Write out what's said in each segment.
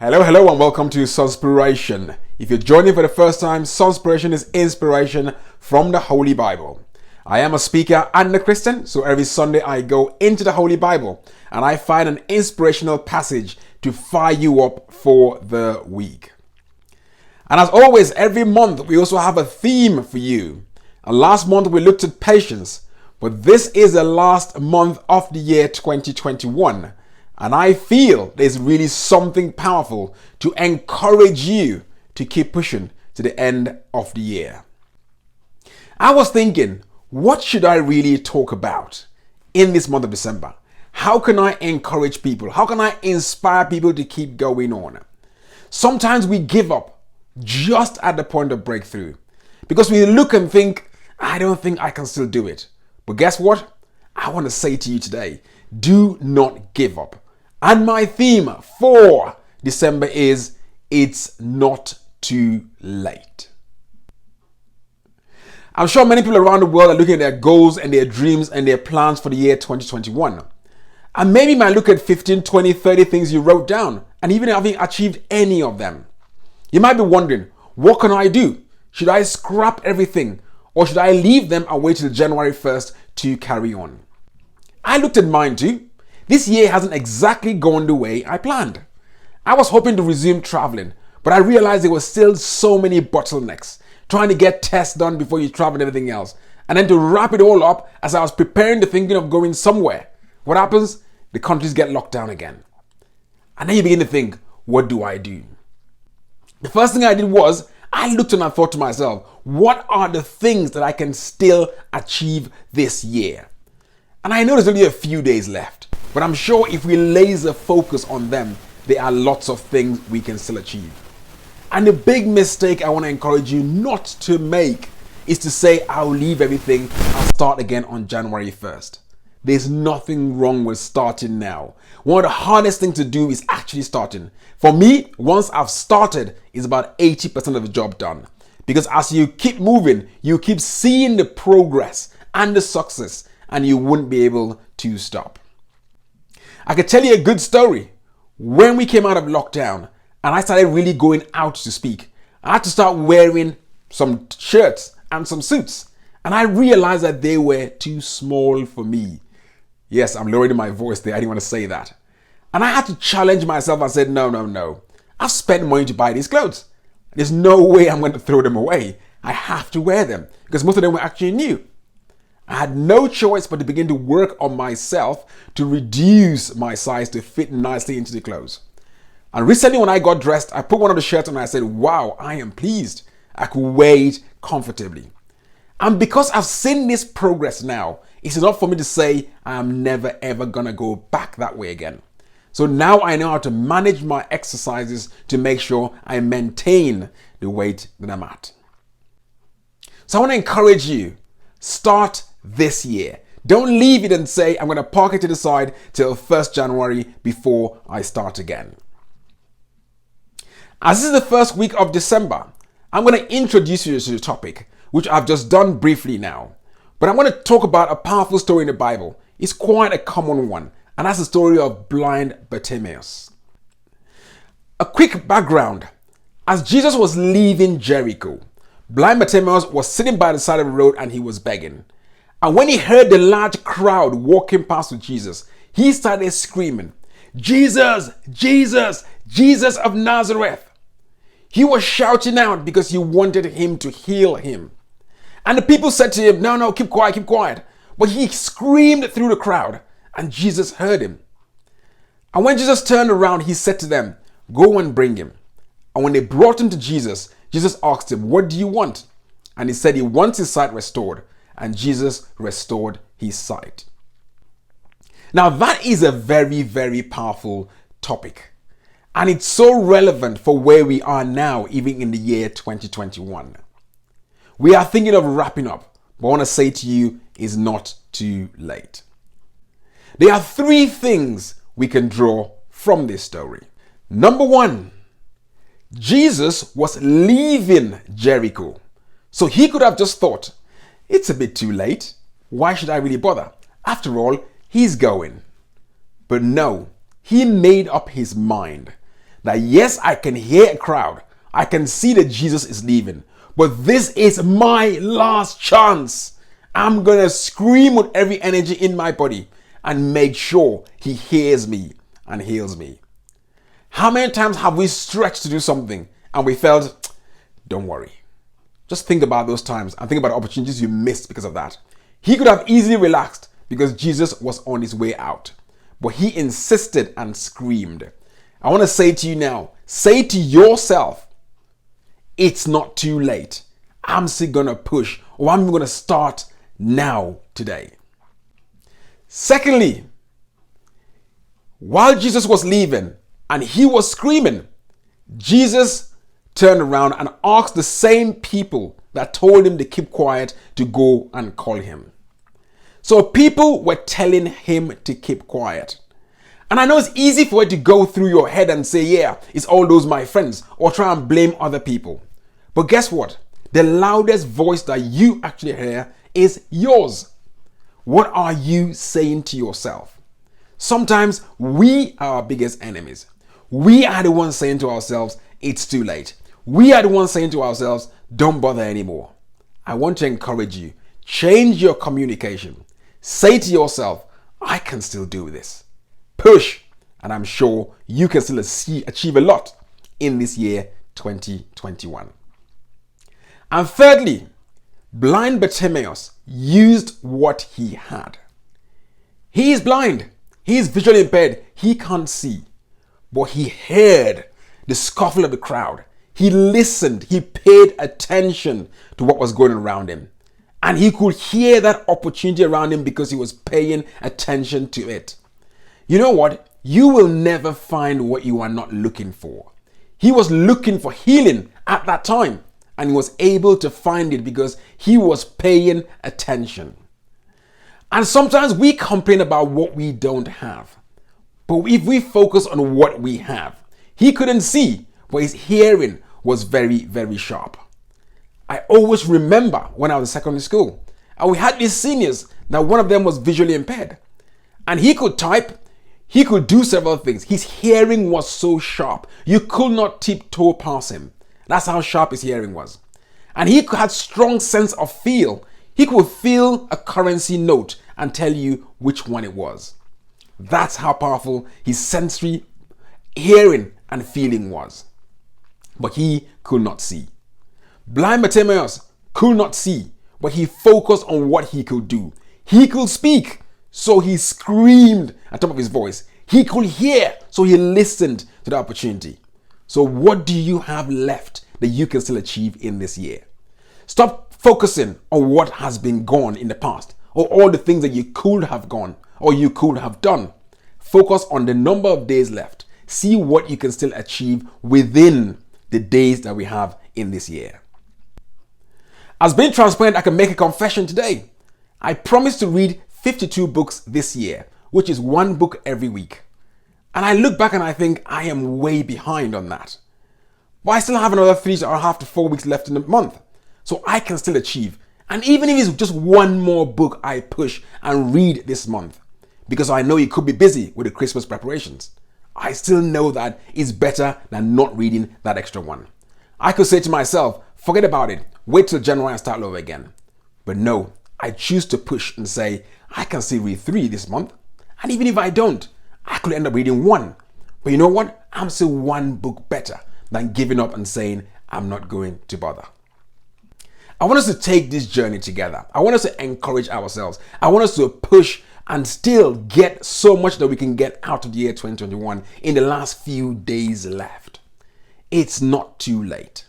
Hello, and welcome to SUNSPIRATION. If you're joining for the first time, SUNSPIRATION is inspiration from the Holy Bible. I am a speaker and a Christian, so every Sunday I go into the Holy Bible and I find an inspirational passage to fire you up for the week. And as always, every month we also have a theme for you. And last month we looked at patience, but this is the last month of the year 2021. And I feel there's really something powerful to encourage you to keep pushing to the end of the year. I was thinking, what should I really talk about in this month of December? How can I encourage people? How can I inspire people to keep going on? Sometimes we give up just at the point of breakthrough because we look and think, I don't think I can still do it. But guess what? I want to say to you today, do not give up. And my theme for December is, it's not too late. I'm sure many people around the world are looking at their goals and their dreams and their plans for the year 2021. And maybe you might look at 15, 20, 30 things you wrote down and even haven't achieved any of them. You might be wondering, what can I do? Should I scrap everything or should I leave them and wait till January 1st to carry on? I looked at mine too. This year hasn't exactly gone the way I planned. I was hoping to resume traveling, but I realized there were still so many bottlenecks. Trying to get tests done before you travel and everything else. And then to wrap it all up, as I was preparing to thinking of going somewhere, what happens? The countries get locked down again. And then you begin to think, what do I do? The first thing I did was, I looked and I thought to myself, what are the things that I can still achieve this year? And I know there's only a few days left. But I'm sure if we laser focus on them, there are lots of things we can still achieve. And the big mistake I want to encourage you not to make is to say, I'll leave everything, I'll start again on January 1st. There's nothing wrong with starting now. One of the hardest things to do is actually starting. For me, once I've started, it's about 80% of the job done. Because as you keep moving, you keep seeing the progress and the success, and you wouldn't be able to stop. I could tell you a good story. When we came out of lockdown and I started really going out to speak, I had to start wearing some shirts and some suits. And I realized that they were too small for me. Yes, I'm lowering my voice there. I didn't want to say that. And I had to challenge myself. I said, no. I've spent money to buy these clothes. There's no way I'm going to throw them away. I have to wear them because most of them were actually new. I had no choice but to begin to work on myself to reduce my size to fit nicely into the clothes. And recently when I got dressed, I put one of the shirts on and I said, wow, I am pleased. I could wear it comfortably. And because I've seen this progress now, it's enough for me to say I'm never ever gonna go back that way again. So now I know how to manage my exercises to make sure I maintain the weight that I'm at. So I want to encourage you, start this year. Don't leave it and say, I'm going to park it to the side till 1st January before I start again. As this is the first week of December, I'm going to introduce you to the topic, which I've just done briefly now. But I want to talk about a powerful story in the Bible. It's quite a common one, and that's the story of blind Bartimaeus. A quick background. As Jesus was leaving Jericho, blind Bartimaeus was sitting by the side of the road and he was begging. And when he heard the large crowd walking past with Jesus, he started screaming, Jesus, Jesus, Jesus of Nazareth. He was shouting out because he wanted him to heal him. And the people said to him, no, keep quiet. But he screamed through the crowd and Jesus heard him. And when Jesus turned around, he said to them, go and bring him. And when they brought him to Jesus, Jesus asked him, what do you want? And he said he wants his sight restored. And Jesus restored his sight. Now that is a very, very powerful topic. And it's so relevant for where we are now, even in the year 2021. We are thinking of wrapping up, but I want to say to you, it's not too late. There are 3 things we can draw from this story. Number 1, Jesus was leaving Jericho. So he could have just thought, it's a bit too late. Why should I really bother? After all, he's going. But no, he made up his mind that yes, I can hear a crowd. I can see that Jesus is leaving. But this is my last chance. I'm going to scream with every energy in my body and make sure he hears me and heals me. How many times have we stretched to do something and we felt, don't worry. Just think about those times and think about the opportunities you missed because of that. He could have easily relaxed because Jesus was on his way out. But he insisted and screamed. I want to say to you now, say to yourself, it's not too late. I'm still going to push, or I'm going to start now today. Secondly, while Jesus was leaving and he was screaming, Jesus turned around and asked the same people that told him to keep quiet to go and call him. So people were telling him to keep quiet. And I know it's easy for it to go through your head and say, yeah, it's all those my friends, or try and blame other people. But guess what? The loudest voice that you actually hear is yours. What are you saying to yourself? Sometimes we are our biggest enemies. We are the ones saying to ourselves, it's too late. We are the ones saying to ourselves, don't bother anymore. I want to encourage you. Change your communication. Say to yourself, I can still do this. Push, and I'm sure you can still achieve a lot in this year 2021. And thirdly, blind Bartimaeus used what he had. He is blind. He is visually impaired. He can't see. But he heard the scuffle of the crowd. He listened. He paid attention to what was going on around him. And he could hear that opportunity around him because he was paying attention to it. You know what? You will never find what you are not looking for. He was looking for healing at that time, and he was able to find it because he was paying attention. And sometimes we complain about what we don't have. But if we focus on what we have, he couldn't see, but his hearing was very, very sharp. I always remember when I was in secondary school, and we had these seniors. Now, one of them was visually impaired, and he could type. He could do several things. His hearing was so sharp. You could not tiptoe past him. That's how sharp his hearing was. And he had strong sense of feel. He could feel a currency note and tell you which one it was. That's how powerful his sensory hearing and feeling was. But he could not see. Blind Bartimaeus could not see, but he focused on what he could do. He could speak, so he screamed at the top of his voice. He could hear, so he listened to the opportunity. So what do you have left that you can still achieve in this year? Stop focusing on what has been gone in the past, or all the things that you could have gone or you could have done. Focus on the number of days left. See what you can still achieve within the days that we have in this year. As being transparent, I can make a confession today. I promised to read 52 books this year, which is one book every week. And I look back and I think I am way behind on that. But I still have another 3.5 to 4 weeks left in the month. So I can still achieve. And even if it's just one more book I push and read this month, because I know you could be busy with the Christmas preparations, I still know that it's better than not reading that extra one. I could say to myself, forget about it, wait till January and start over again. But no, I choose to push and say, I can still read 3 this month. And even if I don't, I could end up reading 1. But you know what? I'm still one book better than giving up and saying, I'm not going to bother. I want us to take this journey together. I want us to encourage ourselves. I want us to push and still get so much that we can get out of the year 2021 in the last few days left. It's not too late.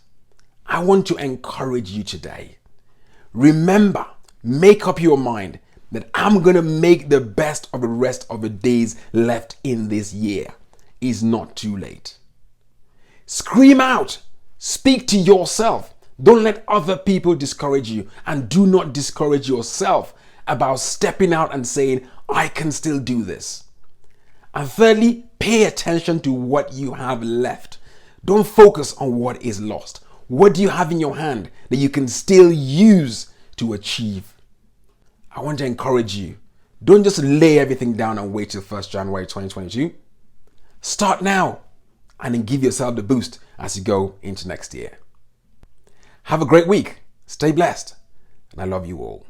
I want to encourage you today. Remember, make up your mind that I'm going to make the best of the rest of the days left in this year. It's not too late. Scream out. Speak to yourself. Don't let other people discourage you, and do not discourage yourself about stepping out and saying, I can still do this. And thirdly, pay attention to what you have left. Don't focus on what is lost. What do you have in your hand that you can still use to achieve? I want to encourage you. Don't just lay everything down and wait till 1st January 2022. Start now and then give yourself the boost as you go into next year. Have a great week. Stay blessed. And I love you all.